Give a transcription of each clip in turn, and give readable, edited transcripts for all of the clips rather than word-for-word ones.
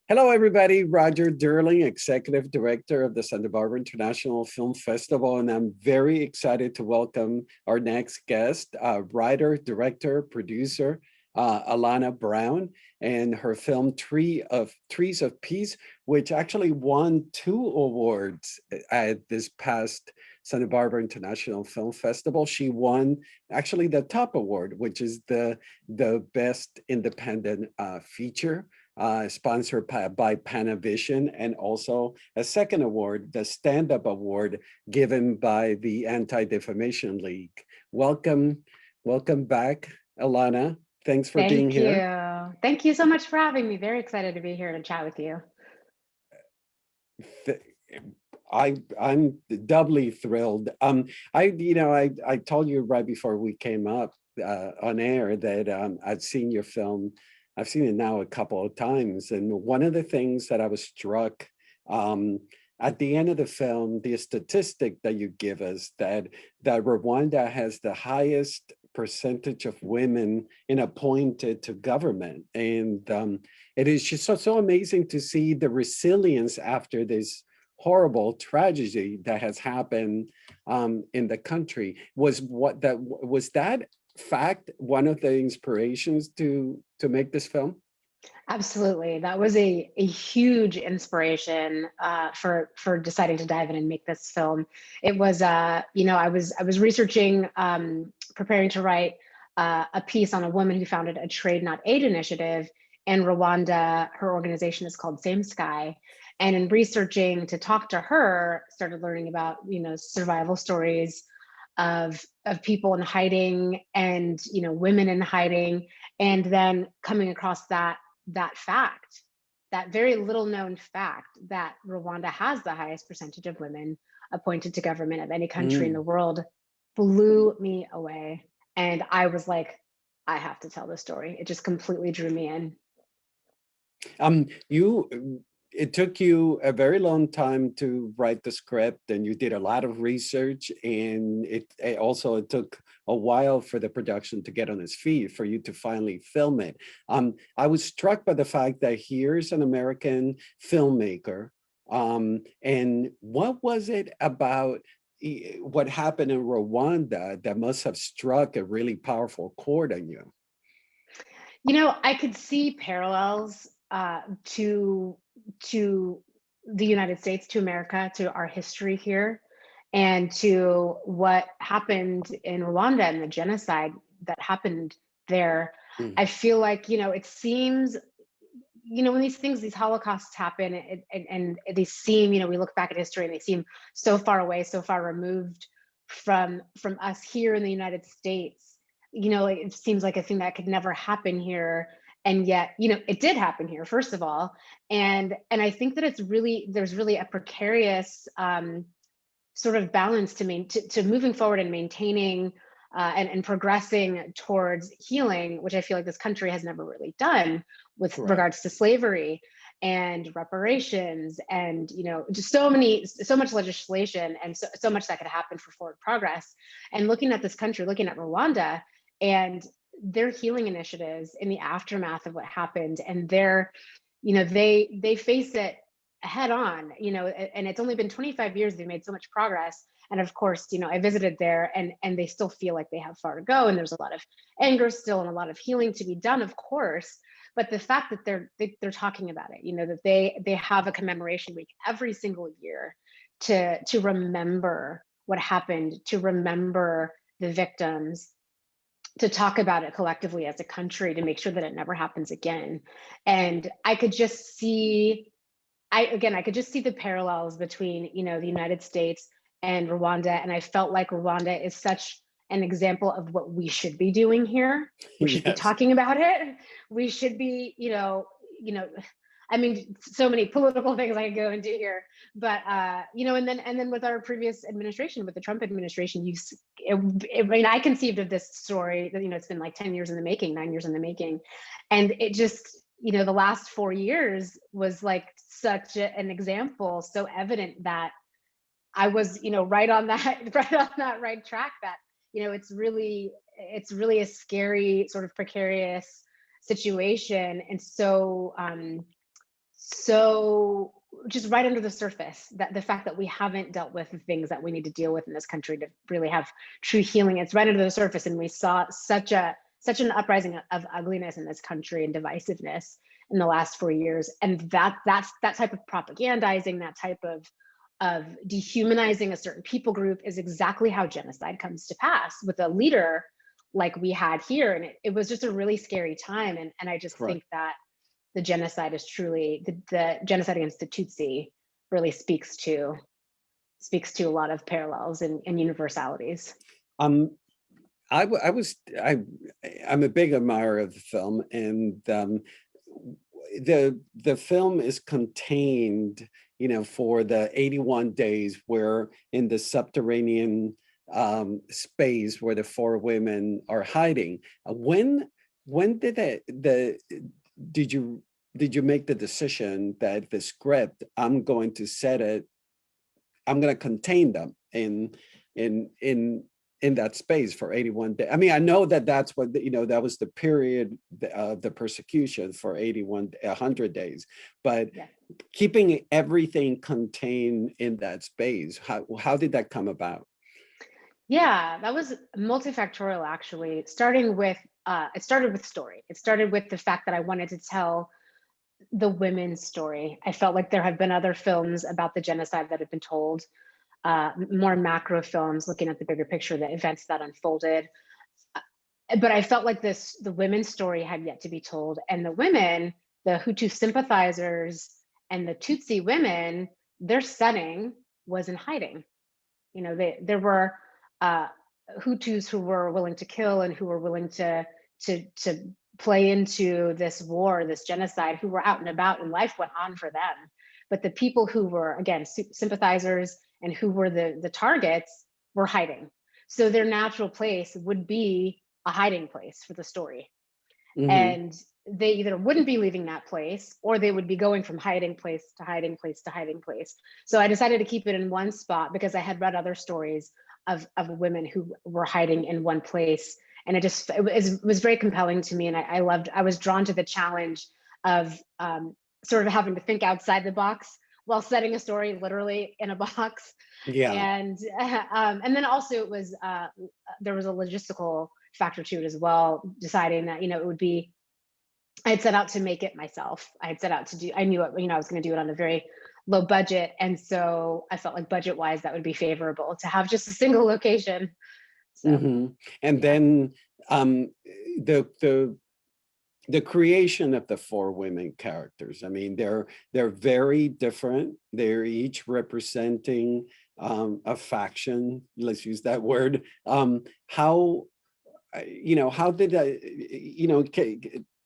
Hello, everybody. Roger Durling, Executive Director of the Santa Barbara International Film Festival, and I'm very excited to welcome our next guest, writer, director, producer, Alanna Brown, and her film Trees of Peace, which actually won 2 awards at this past Santa Barbara International Film Festival. She won actually the top award, which is the best independent feature, sponsored by Panavision, and also a second award, the Stand-Up Award, given by the Anti-Defamation League. Welcome back, Alanna. Thanks for being Thank here. you. Thank you so much for having me. Very excited to be here to chat with you. I'm doubly thrilled. I told you right before we came up on air that I'd seen your film. I've seen it now a couple of times, and one of the things that I was struck at the end of the film, the statistic that you give us that Rwanda has the highest percentage of women appointed to government, and it is just so amazing to see the resilience after this horrible tragedy that has happened in the country. Was that fact one of the inspirations to make this film? Absolutely. That was a huge inspiration for deciding to dive in and make this film. It was, I was researching, preparing to write a piece on a woman who founded a Trade Not Aid initiative in Rwanda. Her organization is called Same Sky. And in researching to talk to her, started learning about, survival stories of people in hiding and, women in hiding. And then coming across that fact, that very little known fact, that Rwanda has the highest percentage of women appointed to government of any country in the world, blew me away. And I was like, I have to tell this story. It just completely drew me in. It took you a very long time to write the script, and you did a lot of research, and it took a while for the production to get on its feet for you to finally film it. I was struck by the fact that here's an American filmmaker, and what was it about what happened in Rwanda that must have struck a really powerful chord on you? I could see parallels to the United States, to America, to our history here, and to what happened in Rwanda and the genocide that happened there. I feel like, it seems, when these holocausts happen, and they seem, we look back at history and they seem so far away, so far removed from us here in the United States. It seems like a thing that could never happen here. And yet, it did happen here, first of all. And I think that there's really a precarious sort of balance to moving forward and maintaining and progressing towards healing, which I feel like this country has never really done with regards to slavery and reparations, and just so much legislation, and so much that could happen for forward progress. And looking at this country, looking at Rwanda and their healing initiatives in the aftermath of what happened, and they face it head on, and it's only been 25 years. They've made so much progress. And of course, I visited there, and they still feel like they have far to go, and there's a lot of anger still and a lot of healing to be done, of course. But the fact that they're talking about it, that they have a commemoration week every single year to remember what happened, to remember the victims, to talk about it collectively as a country, to make sure that it never happens again. And I could just see the parallels between, the United States and Rwanda. And I felt like Rwanda is such an example of what we should be doing here. We should be talking about it. We should be, I mean, so many political things I could go into here, but and then with our previous administration, with the Trump administration, I conceived of this story that, it's been like 10 years in the making, 9 years in the making. And it just, the last 4 years was like such an example, so evident that I was, right on that right track, that, it's really a scary, sort of precarious situation. And so so just right under the surface, that the fact that we haven't dealt with the things that we need to deal with in this country to really have true healing, it's right under the surface. And we saw such an uprising of ugliness in this country and divisiveness in the last 4 years. And that type of propagandizing, that type of dehumanizing a certain people group is exactly how genocide comes to pass with a leader like we had here. And it was just a really scary time. And I just Correct. think that the genocide is truly the genocide against the Tutsi really speaks to a lot of parallels and universalities. Um, I'm a big admirer of the film, and the film is contained, for the 81 days where in the subterranean space where the four women are hiding. When did you make the decision that the script, I'm going to contain them in that space for 81 days? I mean, I know that that's what, that was the period of the persecution for 100 days, but Yeah. keeping everything contained in that space, how did that come about? Yeah, that was multifactorial actually. It started with story. It started with the fact that I wanted to tell the women's story. I felt like there have been other films about the genocide that have been told, more macro films looking at the bigger picture, the events that unfolded. But I felt like the women's story had yet to be told. And the women, the Hutu sympathizers and the Tutsi women, their setting was in hiding. There were uh, Hutus who were willing to kill and who were willing to play into this war, this genocide, who were out and about, and life went on for them. But the people who were, again, sympathizers and who were the targets were hiding. So their natural place would be a hiding place for the story. Mm-hmm. And they either wouldn't be leaving that place or they would be going from hiding place to hiding place to hiding place. So I decided to keep it in one spot because I had read other stories of women who were hiding in one place. And it was very compelling to me. And I was drawn to the challenge of sort of having to think outside the box while setting a story literally in a box. Yeah. And then also it was there was a logistical factor to it as well, deciding that it would be, I had set out to make it myself. I had set out to do, I knew I was going to do it on a very low budget, and so I felt like budget wise that would be favorable to have just a single location. So Mm-hmm. And yeah. then the the creation of the four women characters. I mean, they're very different. They're each representing a faction. Let's use that word. How did I?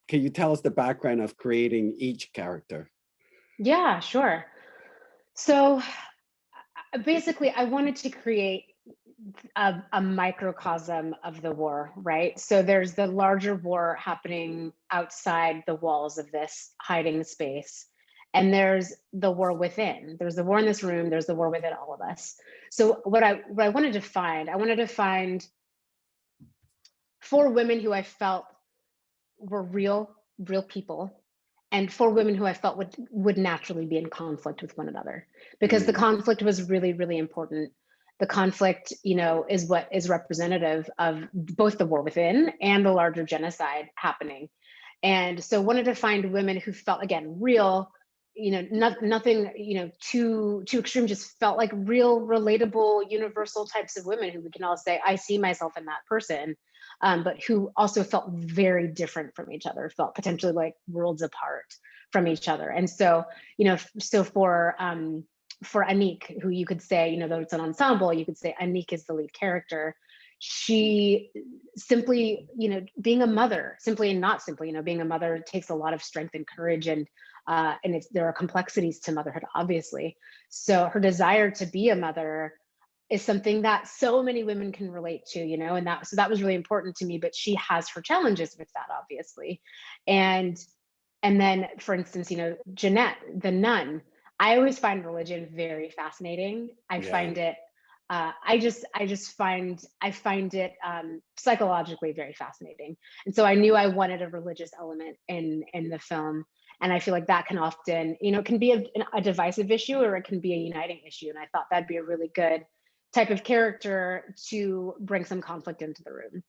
Can you tell us the background of creating each character? Yeah, sure. So basically I wanted to create a microcosm of the war, right? So there's the larger war happening outside the walls of this hiding space. And there's the war within. There's the war in this room, there's the war within all of us. So what I wanted to find, I wanted to find four women who I felt were real people, and four women who I felt would naturally be in conflict with one another, because the Mm, conflict was really, really important. The conflict, is what is representative of both the war within and the larger genocide happening. And so wanted to find women who felt, again, real, nothing, too extreme, just felt like real, relatable, universal types of women who we can all say, I see myself in that person. But who also felt very different from each other, felt potentially like worlds apart from each other. And so, so for Anik, who you could say, though it's an ensemble, you could say Anik is the lead character. She simply, being a mother, simply and not simply, being a mother takes a lot of strength and courage, and there are complexities to motherhood, obviously. So her desire to be a mother is something that so many women can relate to, and that was really important to me. But she has her challenges with that, obviously. And then, for instance, Jeanette, the nun. I always find religion very fascinating. I yeah. find it I find it psychologically very fascinating. And so I knew I wanted a religious element in the film. And I feel like that can often, it can be a divisive issue, or it can be a uniting issue. And I thought that'd be a really good type of character to bring some conflict into the room.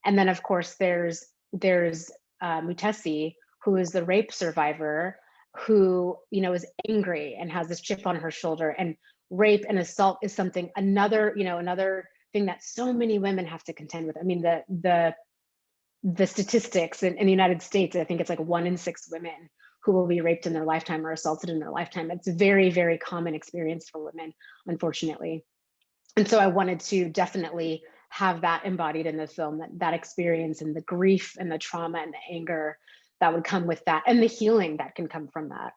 And then of course there's Mutesi, who is the rape survivor, who is angry and has this chip on her shoulder. And rape and assault is something, another thing that so many women have to contend with. I mean, the statistics in the United States, I think it's like 1 in 6 women who will be raped in their lifetime or assaulted in their lifetime. It's a very, very common experience for women, unfortunately. And so I wanted to definitely have that embodied in the film, that experience and the grief and the trauma and the anger that would come with that, and the healing that can come from that.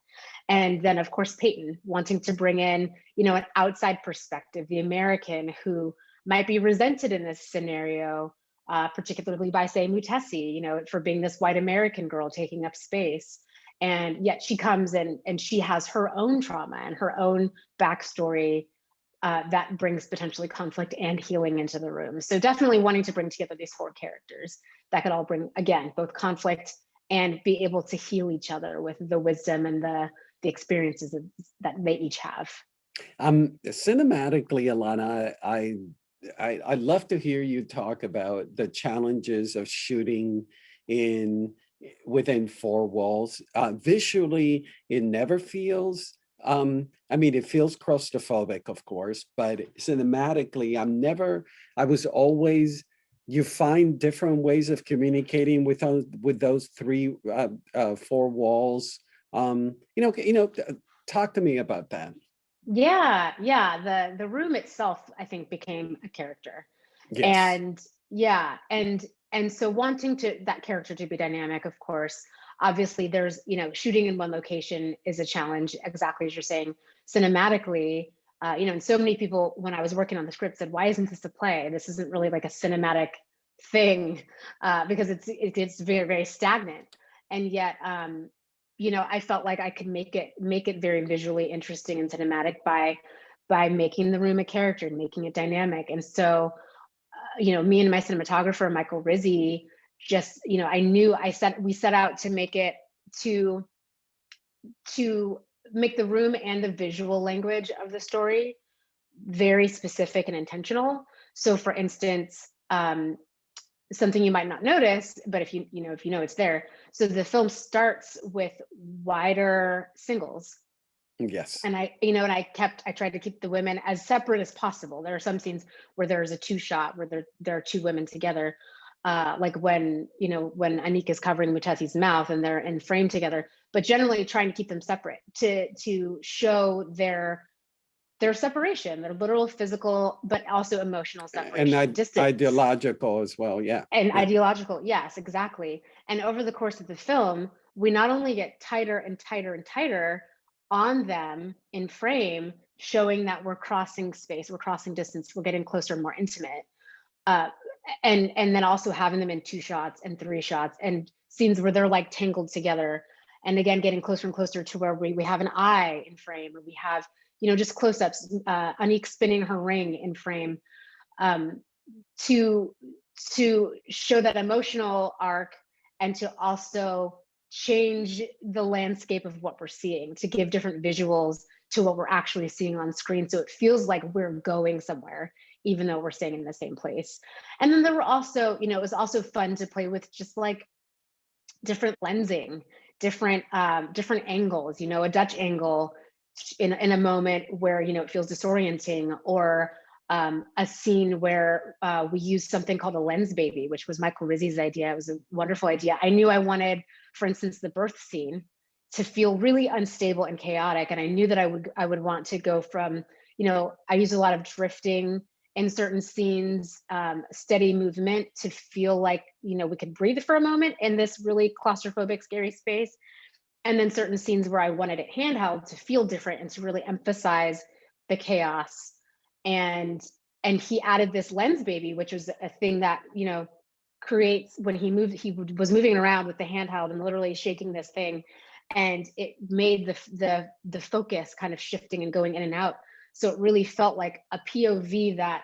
And then of course, Peyton, wanting to bring in, an outside perspective, the American who might be resented in this scenario, particularly by, say, Mutesi, for being this white American girl taking up space. And yet she comes in and she has her own trauma and her own backstory that brings potentially conflict and healing into the room. So definitely wanting to bring together these 4 characters that could all bring, again, both conflict and be able to heal each other with the wisdom and the experiences that they each have. Cinematically, Alanna, I'd love to hear you talk about the challenges of shooting within 4 walls. Visually, it never feels, I mean, it feels claustrophobic, of course, but cinematically, I was always, you find different ways of communicating with those 4 walls. Talk to me about that. Yeah. The room itself, I think, became a character. Yes. And yeah, and so wanting that character to be dynamic, of course. Obviously, there's, shooting in one location is a challenge, exactly as you're saying. Cinematically, and so many people, when I was working on the script, said, "Why isn't this a play? This isn't really like a cinematic thing," because it's very, very stagnant. And yet, I felt like I could make it very visually interesting and cinematic by making the room a character and making it dynamic. And so, me and my cinematographer, Michael Rizzi, just, we set out to make it to make the room and the visual language of the story very specific and intentional. So for instance, something you might not notice, but if you know it's there. So the film starts with wider singles. Yes. And I tried to keep the women as separate as possible. There are some scenes where there's a 2 shot where there are 2 women together, like when Anik is covering Mutesi's mouth and they're in frame together, but generally trying to keep them separate to show their separation, their literal physical, but also emotional separation, and distance. Ideological as well. Yeah. And yeah. Ideological, yes, exactly. And over the course of the film, we not only get tighter and tighter and tighter on them in frame, showing that we're crossing space, we're crossing distance, we're getting closer and more intimate. And then also having them in 2 shots and 3 shots and scenes where they're like tangled together. And again, getting closer and closer to where we have an eye in frame, or we have, just close-ups, Anik spinning her ring in frame, to show that emotional arc, and to also change the landscape of what we're seeing, to give different visuals to what we're actually seeing on screen, so it feels like we're going somewhere even though we're staying in the same place. And then there were also, it was also fun to play with just like different lensing, different angles, a Dutch angle in a moment where, it feels disorienting, or a scene where we used something called a lens baby, which was Michael Rizzi's idea. It was a wonderful idea. I knew I wanted, for instance, the birth scene to feel really unstable and chaotic. And I knew that I would want to go from, I use a lot of drifting in certain scenes, steady movement to feel like, we could breathe for a moment in this really claustrophobic, scary space. And then certain scenes where I wanted it handheld to feel different and to really emphasize the chaos. And he added this lens baby, which was a thing that, creates, when he was moving around with the handheld and literally shaking this thing. And it made the focus kind of shifting and going in and out. So it really felt like a POV that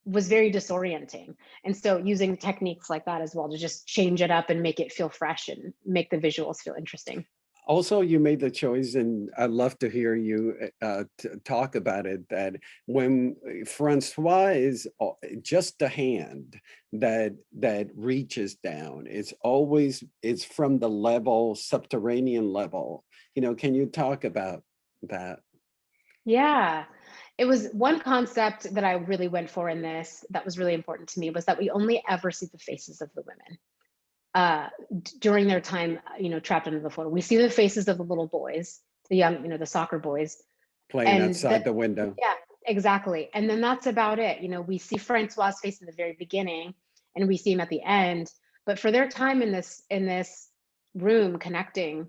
was very disorienting. And so using techniques like that as well to just change it up and make it feel fresh and make the visuals feel interesting. Also, you made the choice, and I'd love to hear you talk about it, that when Francois is just a hand that reaches down, it's from the level, subterranean level. You know, can you talk about that? Yeah. It was one concept that I really went for in this that was really important to me was that we only ever see the faces of the women during their time, trapped under the floor. We see the faces of the little boys, the young, the soccer boys, Playing and outside the window. yeah, exactly. And then that's about it. We see Francois' face in the very beginning, and we see him at the end. But for their time in this room, connecting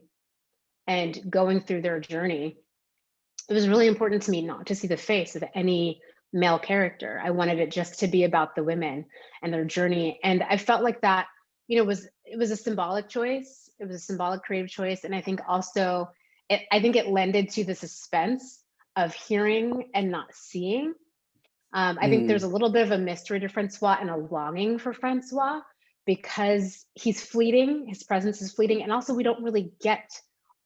and going through their journey, it was really important to me not to see the face of any male character. I wanted it just to be about the women and their journey. And I felt like that, it was a symbolic choice. It was a symbolic creative choice. And I think also I think it lended to the suspense of hearing and not seeing. I think there's Mm, a little bit of a mystery to Francois and a longing for Francois because he's fleeting, his presence is fleeting, and also we don't really get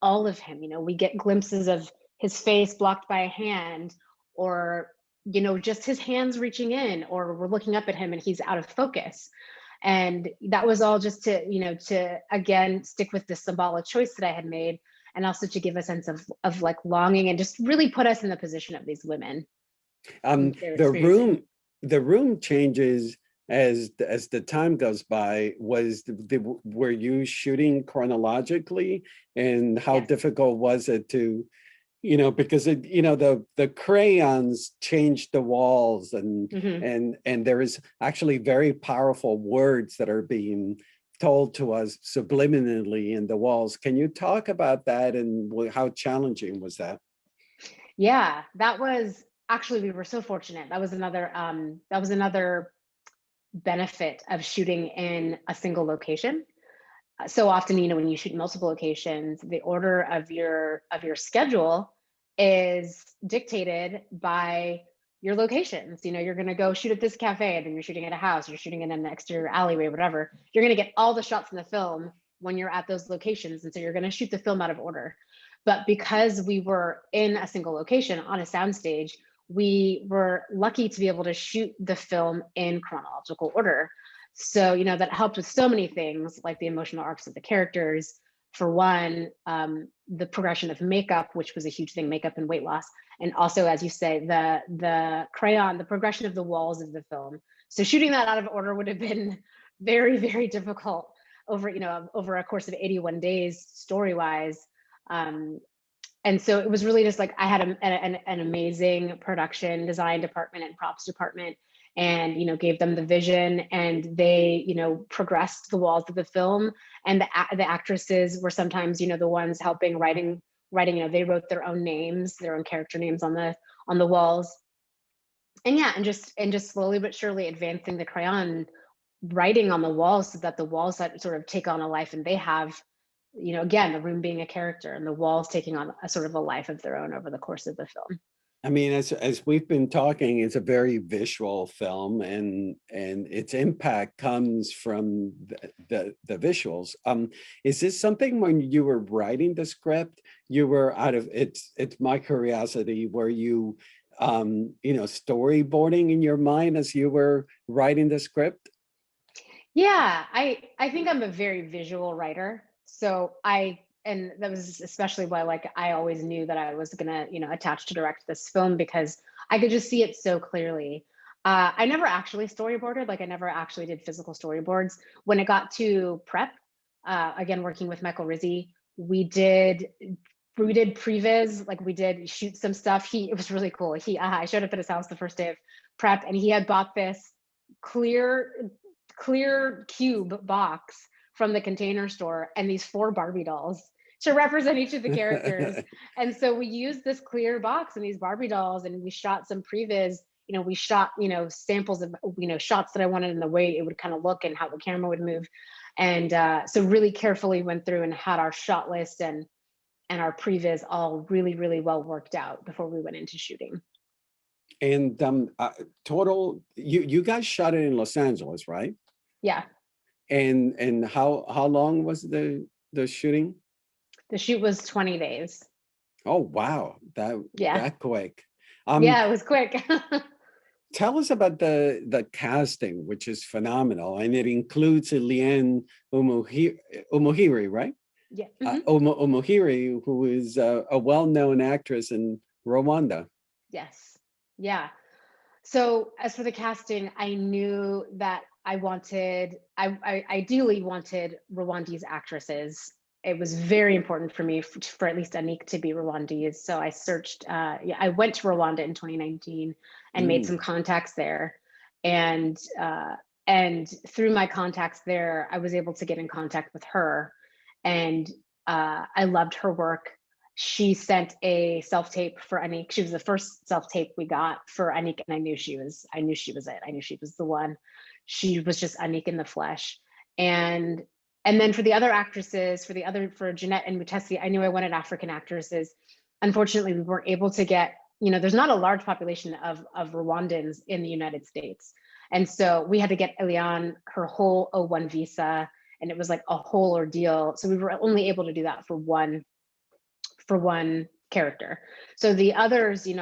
all of him. We get glimpses of his face blocked by a hand, or just his hands reaching in, or we're looking up at him and he's out of focus. And that was all just to again stick with the symbolic choice that I had made, and also to give a sense of like longing and just really put us in the position of these women and what they're the experiencing. room changes as the time goes by. Were you shooting chronologically, and how Yes. difficult was it to, because the crayons changed the walls, and Hmm. there is actually very powerful words that are being told to us subliminally in the walls. Can you talk about that, and how challenging was that? Yeah, that was actually, we were so fortunate. That was another benefit of shooting in a single location. So often, when you shoot in multiple locations, the order of your schedule is dictated by your locations. You're going to go shoot at this cafe, and then you're shooting at a house, you're shooting in an exterior alleyway, whatever. You're going to get all the shots in the film when you're at those locations, and so you're going to shoot the film out of order. But because we were in a single location on a soundstage, we were lucky to be able to shoot the film in chronological order. So, that helped with so many things, like the emotional arcs of the characters. For one, the progression of makeup, which was a huge thing, makeup and weight loss. And also, as you say, the crayon, the progression of the walls of the film. So shooting that out of order would have been very, very difficult over a course of 81 days, story-wise. Um, and so it was really just like I had an amazing production design department and props department, and gave them the vision, and they progressed the walls of the film. And the actresses were sometimes the ones helping writing. They wrote their own names, their own character names on the walls. And yeah, and just slowly but surely advancing the crayon writing on the walls, so that the walls that sort of take on a life, and they have, again, the room being a character and the walls taking on a sort of a life of their own over the course of the film. I mean, as we've been talking, it's a very visual film, and its impact comes from the visuals. Is this something, when you were writing the script, you were out of it's my curiosity, were you storyboarding in your mind as you were writing the script? Yeah, I think I'm a very visual writer. So and that was especially why, like, I always knew that I was gonna, attach to direct this film, because I could just see it so clearly. I never actually storyboarded, like I never actually did physical storyboards. When it got to prep, again working with Michael Rizzi, we did previs, like we did shoot some stuff. It was really cool. I showed up at his house the first day of prep, and he had bought this clear clear cube box from the Container Store, and these 4 Barbie dolls to represent each of the characters. And so we used this clear box and these Barbie dolls, and we shot some previs. We shot, samples of, shots that I wanted, in the way it would kind of look and how the camera would move. And so really carefully went through and had our shot list and our previs all really, really well worked out before we went into shooting. And total, you guys shot it in Los Angeles, right? Yeah. And how long was the shooting? The shoot was 20 days. Oh, wow. Yeah. That quick. Yeah, it was quick. Tell us about the casting, which is phenomenal, and it includes Liane Umuhiri, right? Yeah. Umuhiri, who is a well-known actress in Rwanda. Yes. Yeah. So as for the casting, I knew that I ideally wanted Rwandese actresses. It was very important for me for at least Anik to be Rwandese. So I searched, yeah, I went to Rwanda in 2019 and made some Mm, contacts there. And, and through my contacts there, I was able to get in contact with her. And I loved her work. She sent a self-tape for Anik. She was the first self-tape we got for Anik, and I knew she was it. I knew she was the one. She was just Anik in the flesh. And then for the other actresses, for Jeanette and Mutesi, I knew I wanted African actresses. Unfortunately, we weren't able to get, there's not a large population of Rwandans in the United States. And so we had to get Eliane her whole O1 visa, and it was like a whole ordeal. So we were only able to do that for one character. So the others, we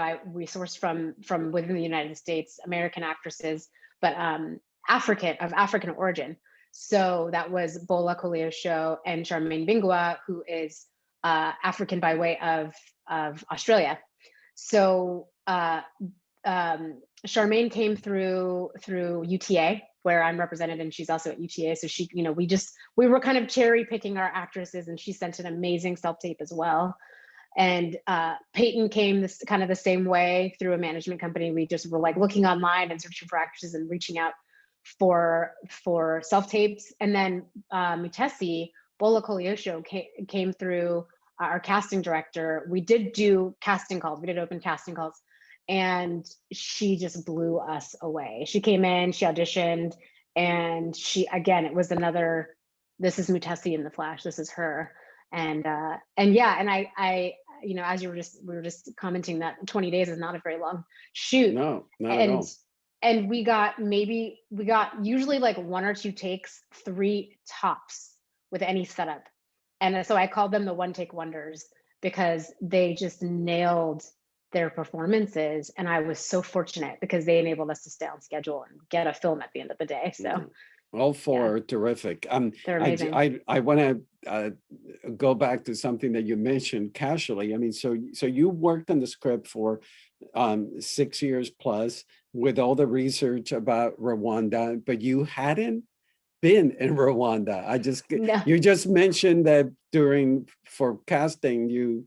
sourced from within the United States, American actresses, but African origin. So that was Bola Koleosho and Charmaine Bingwa, who is African by way of Australia. So Charmaine came through UTA, where I'm represented, and she's also at UTA. So she, we were kind of cherry picking our actresses, and she sent an amazing self-tape as well. And Peyton came this kind of the same way through a management company. We just were like looking online and searching for actresses and reaching out for self-tapes. And then Mutesi, Bola Koleosho came through our casting director. We did do casting calls. We did open casting calls. And she just blew us away. She came in, she auditioned, and again, it was another, this is Mutesi in the flash, this is her. And yeah, and I as we were just commenting that 20 days is not a very long shoot. no, not at all. And we got usually like 1 or 2 takes, 3 tops with any setup. And so I called them the one take wonders, because they just nailed their performances. And I was so fortunate because they enabled us to stay on schedule and get a film at the end of the day. So all four are terrific. they're amazing. I want to go back to something that you mentioned casually. I mean, so you worked on the script for 6 years plus with all the research about Rwanda, but you hadn't been in Rwanda. No. You just mentioned that for casting you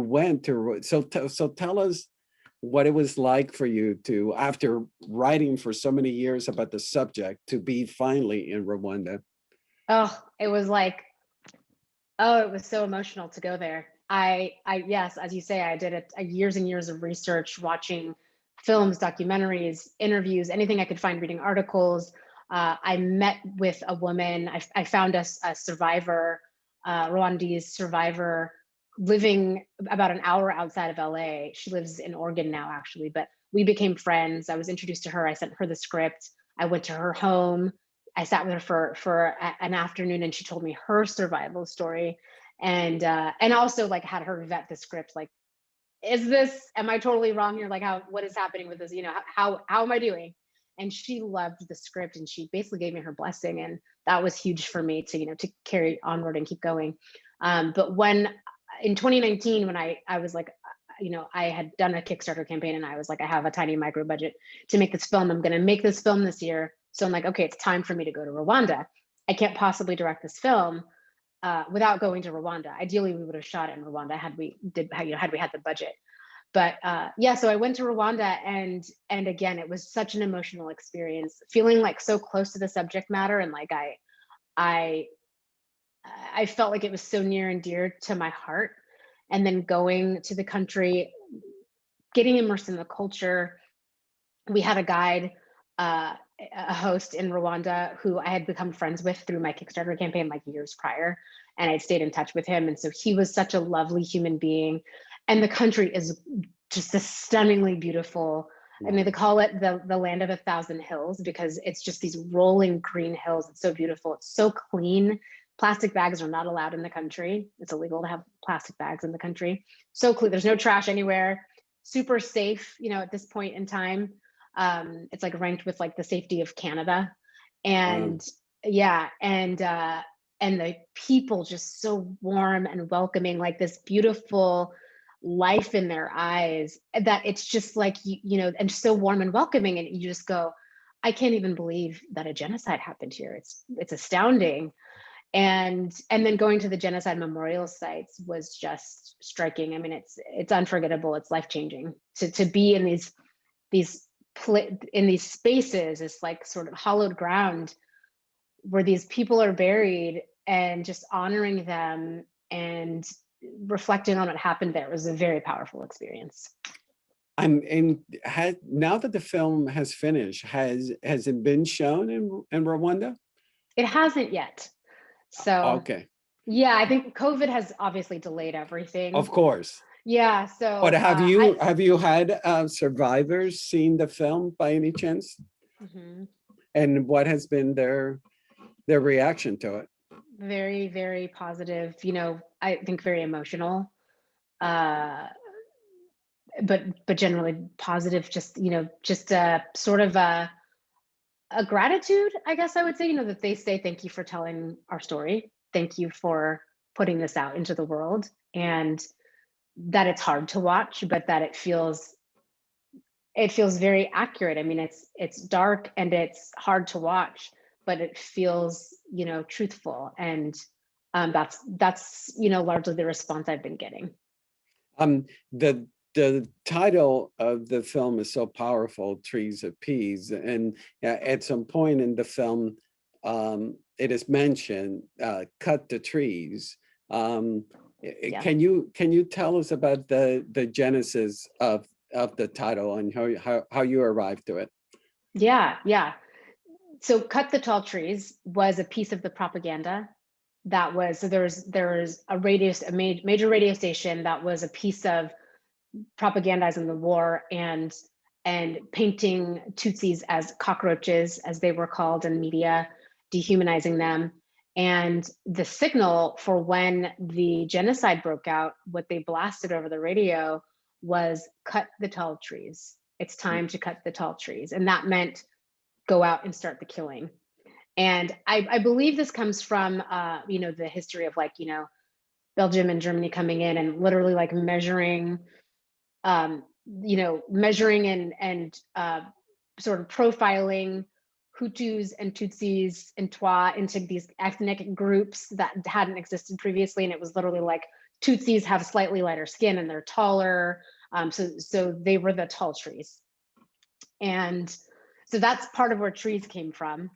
went to. So tell us what it was like for you to, after writing for so many years about the subject, to be finally in Rwanda. Oh, it was so emotional to go there. Yes, as you say, I did years and years of research, watching films, documentaries, interviews, anything I could find, reading articles. I met with a woman. I found a survivor, Rwandese survivor, living about an hour outside of LA. She lives in Oregon now, actually, but we became friends. I was introduced to her. I sent her the script. I went to her home. I sat with her for an afternoon, and she told me her survival story, and also like had her vet the script. Like, am I totally wrong here? Like, what is happening with this? How am I doing? And she loved the script, and she basically gave me her blessing, and that was huge for me to to carry onward and keep going. But when in 2019, when I was like, I had done a Kickstarter campaign, and I was like, I have a tiny micro budget to make this film. I'm going to make this film this year. So I'm like, okay, it's time for me to go to Rwanda. I can't possibly direct this film without going to Rwanda. Ideally, we would have shot it in Rwanda had we had the budget. But yeah, so I went to Rwanda, and again, it was such an emotional experience, feeling like so close to the subject matter, and like I felt like it was so near and dear to my heart. And then going to the country, getting immersed in the culture. We had a guide, a host in Rwanda who I had become friends with through my Kickstarter campaign like years prior, and I'd stayed in touch with him. And so he was such a lovely human being. And the country is just a stunningly beautiful. I mean, they call it the land of 1,000 hills because it's just these rolling green hills. It's so beautiful. It's so clean. Plastic bags are not allowed in the country. It's illegal to have plastic bags in the country. So clean. There's no trash anywhere. Super safe, you know, at this point in time. It's like ranked with like the safety of Canada. And yeah, and the people just so warm and welcoming, like this beautiful life in their eyes, that it's just like, you know, and so warm and welcoming. And you just go, I can't even believe that a genocide happened here. It's astounding. And then going to the genocide memorial sites was just striking. I mean, it's unforgettable. It's life-changing to be in these spaces, this like sort of hallowed ground where these people are buried, and just honoring them and reflecting on what happened there was a very powerful experience. Now that the film has finished, has it been shown in Rwanda? It hasn't yet. So okay. Yeah, I think COVID has obviously delayed everything. Of course. Yeah. So but have you had survivors seen the film by any chance? Mm-hmm. And what has been their reaction to it? Very, very positive. You know, I think very emotional, but generally positive. Just, you know, just sort of a gratitude, I guess I would say. You know, that they say thank you for telling our story. Thank you for putting this out into the world, and that it's hard to watch, but that it feels very accurate. I mean, it's dark and it's hard to watch, but it feels, you know, truthful. And that's, you know, largely the response I've been getting. The title of the film is so powerful, Trees of Peace. And at some point in the film, it is mentioned, cut the trees. Yeah. Can you tell us about the genesis of the title and how you arrived to it? Yeah. So Cut the Tall Trees was a piece of the propaganda that was, so there's a major radio station that was a piece of propagandizing the war and painting Tutsis as cockroaches, as they were called in media, dehumanizing them. And the signal for when the genocide broke out, what they blasted over the radio was cut the tall trees. It's time to cut the tall trees. And that meant go out and start the killing. And I believe this comes from, you know, the history of, like, you know, Belgium and Germany coming in and literally like measuring, you know, measuring and sort of profiling Hutus and Tutsis and Twa into these ethnic groups that hadn't existed previously. And it was literally like, Tutsis have slightly lighter skin and they're taller. So they were the tall trees. And so that's part of where trees came from.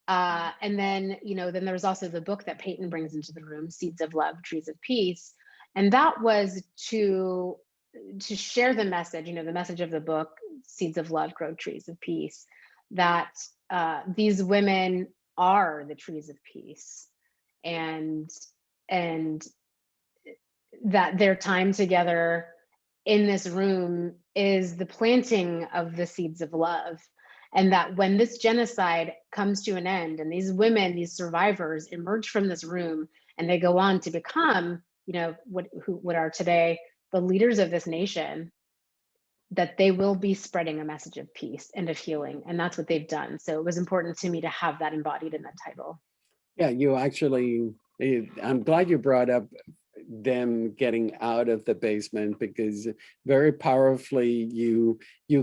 And then, you know, then there was also the book that Peyton brings into the room, Seeds of Love, Trees of Peace. And that was to share the message, you know, the message of the book, Seeds of Love, Grow Trees of Peace, that these women are the trees of peace, and that their time together in this room is the planting of the seeds of love. And that when this genocide comes to an end and these women, these survivors, emerge from this room and they go on to become, you know, what are today the leaders of this nation, that they will be spreading a message of peace and of healing. And that's what they've done. So it was important to me to have that embodied in that title. Yeah, you actually, I'm glad you brought up them getting out of the basement, because very powerfully you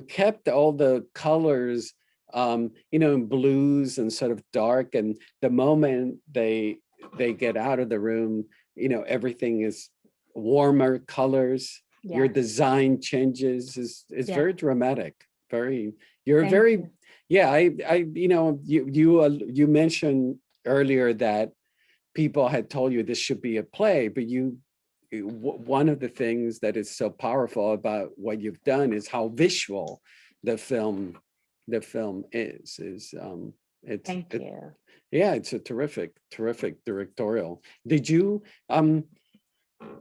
kept all the colors, you know, in blues and sort of dark. And the moment they get out of the room, you know, everything is warmer colors. Yeah. Your design changes. It's very dramatic. Very, you're Thank very, you. Yeah. I you know, you mentioned earlier that people had told you this should be a play, but one of the things that is so powerful about what you've done is how visual the film is. Thank you. Yeah, it's a terrific directorial. Did you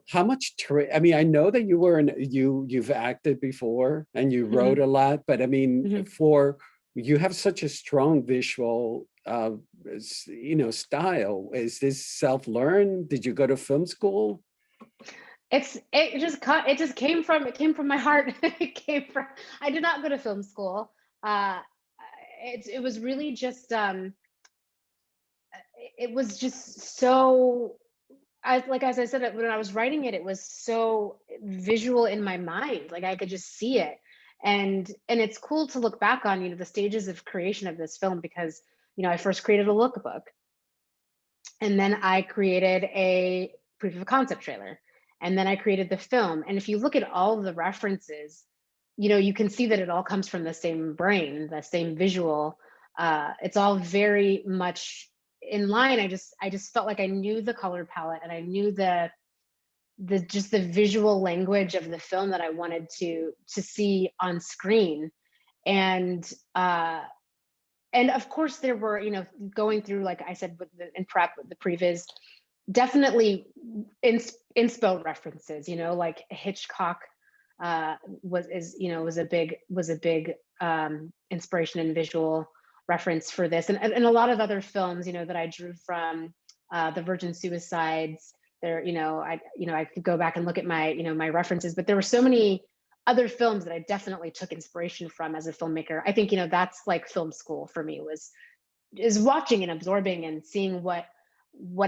how much I mean, I know that you were you've acted before and you wrote a lot, but I mean, you have such a strong visual style? Is this self-learned? Did you go to film school? It just came from my heart. It came from, I did not go to film school. Uh, it was really just it was just so, as I said, when I was writing it, it was so visual in my mind. Like I could just see it. And it's cool to look back on, the stages of creation of this film, because, I first created a lookbook, and then I created a proof of concept trailer, and then I created the film. And if you look at all of the references, you can see that it all comes from the same brain, the same visual. It's all very much in line. I just felt like I knew the color palette, and I knew the visual language of the film that I wanted to see on screen. And of course there were, going through, like I said, in prep with the previs, definitely inspo references, like Hitchcock was a big inspiration and visual reference for this, and a lot of other films, that I drew from, the Virgin Suicides. There, I could go back and look at my references, but there were so many other films that I definitely took inspiration from as a filmmaker. I think, that's like film school for me, is watching and absorbing and seeing what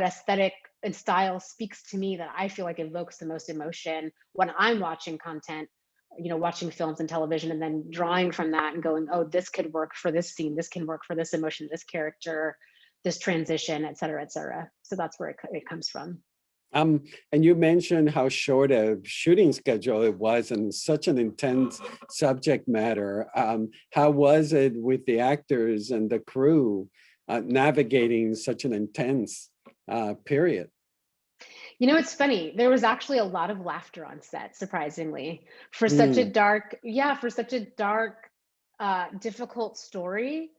aesthetic and style speaks to me, that I feel like evokes the most emotion when I'm watching content, watching films and television, and then drawing from that and going, oh, this could work for this scene, this can work for this emotion, this character, this transition, et cetera, et cetera. So that's where it comes from. And you mentioned how short a shooting schedule it was and such an intense subject matter. How was it with the actors and the crew navigating such an intense period? It's funny. There was actually a lot of laughter on set, surprisingly, for such a Mm. dark, yeah, for such a dark, difficult story,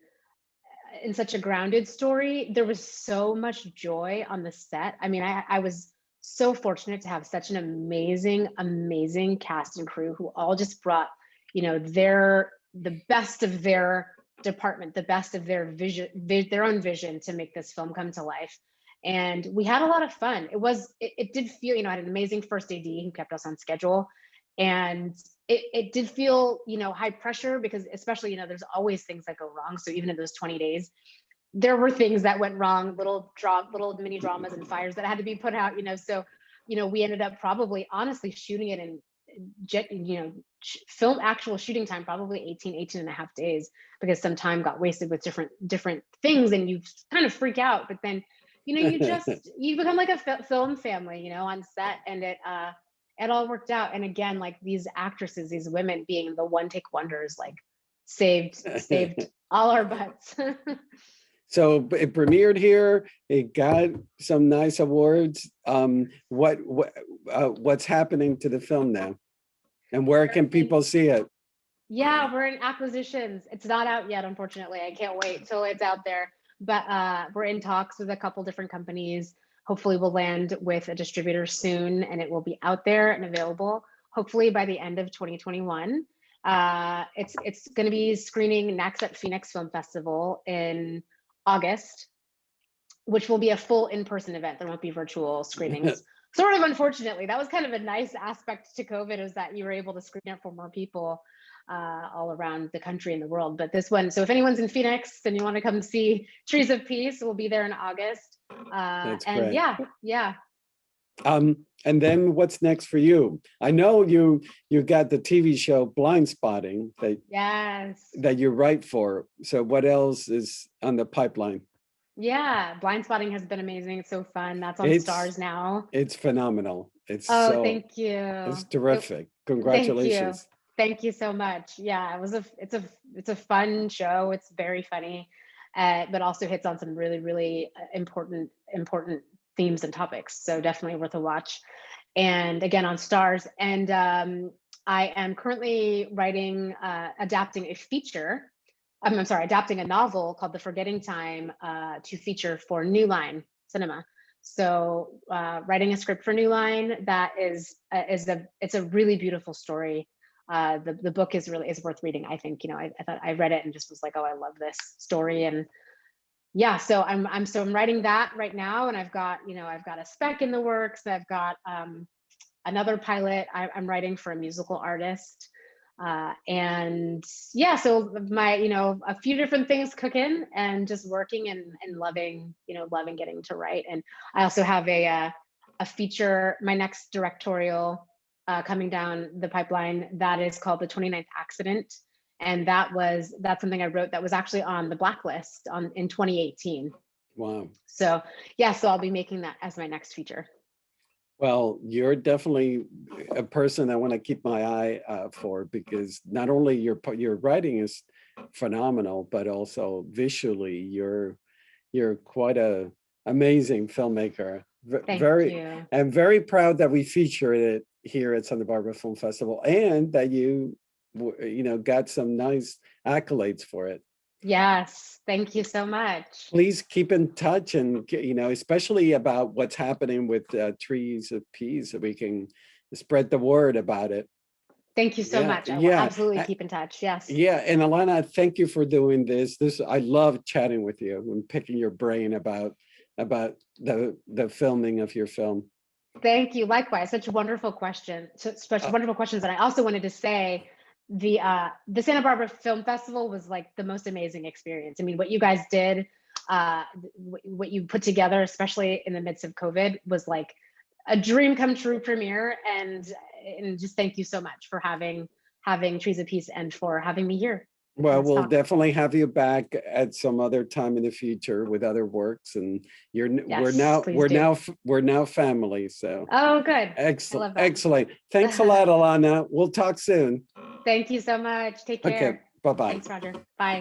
in such a grounded story. There was so much joy on the set. I mean, I was so fortunate to have such an amazing cast and crew who all just brought, the best of their department, the best of their vision, their own vision to make this film come to life. And we had a lot of fun. It did feel, I had an amazing first AD who kept us on schedule. And it did feel, high pressure, because especially, there's always things that go wrong. So even in those 20 days, there were things that went wrong, little mini dramas and fires that had to be put out, so, we ended up probably honestly shooting it in film actual shooting time, probably 18 and a half days, because some time got wasted with different things, and you kind of freak out. But then, you become like a film family, on set, and it all worked out. And again, like these actresses, these women being the one take wonders, like saved all our butts. So it premiered here. It got some nice awards. What's happening to the film now, and where can people see it? Yeah, we're in acquisitions. It's not out yet, unfortunately. I can't wait till it's out there. But we're in talks with a couple different companies. Hopefully we'll land with a distributor soon, and it will be out there and available, hopefully by the end of 2021. It's going to be screening next at Phoenix Film Festival in August, which will be a full in-person event. There won't be virtual screenings. Sort of unfortunately, that was kind of a nice aspect to COVID, is that you were able to screen it for more people all around the country and the world. But this one, so if anyone's in Phoenix and you want to come see Trees of Peace, we'll be there in August. That's and great. Yeah. And then what's next for you? I know you got the TV show Blind Spotting that you write for. So what else is on the pipeline? Yeah, Blind Spotting has been amazing. It's so fun. That's on Stars now. It's phenomenal. Thank you. It's terrific. Congratulations. Congratulations. Thank you so much. Yeah, it's a fun show. It's very funny, but also hits on some really important themes and topics. So definitely worth a watch. And again, on Stars. And I am currently adapting a feature. I'm sorry, adapting a novel called The Forgetting Time to feature for New Line Cinema. So writing a script for New Line that it's a really beautiful story. The book is worth reading. I think, I thought I read it and just was like, oh, I love this story. And yeah, so I'm writing that right now, and I've got, I've got a spec in the works. I've got another pilot I'm writing for a musical artist. And yeah, so my, a few different things cooking, and just working and loving, loving getting to write. And I also have a feature, my next directorial coming down the pipeline, that is called The 29th Accident. And that's something I wrote that was actually on the blacklist in 2018. Wow. So yeah, so I'll be making that as my next feature. Well, you're definitely a person I want to keep my eye for, because not only your writing is phenomenal, but also visually you're quite a amazing filmmaker. Thank Very, you. I'm very proud that we featured it here at Santa Barbara Film Festival, and that you got some nice accolades for it. Yes, thank you so much. Please keep in touch, and especially about what's happening with Trees of Peace, so we can spread the word about it. Thank you so Yeah, much. I will yeah, absolutely keep in touch. Yes. yeah. And Alanna, thank you for doing this. I love chatting with you and picking your brain about the filming of your film. Thank you. Likewise, such a wonderful question. Such Uh, wonderful questions. And I also wanted to say the Santa Barbara Film Festival was like the most amazing experience. I mean, what you guys did, what you put together, especially in the midst of COVID, was like a dream come true premiere. And just thank you so much for having Trees of Peace and for having me here. well, Let's we'll talk. definitely have you back at some other time in the future with other works, and Yes, please do. we're now family. So Oh, good. I excellent, love excellent. Thanks a lot, that. Alanna. We'll talk soon. Thank you so much. Take Okay, care. bye bye. Thanks, Roger. Bye.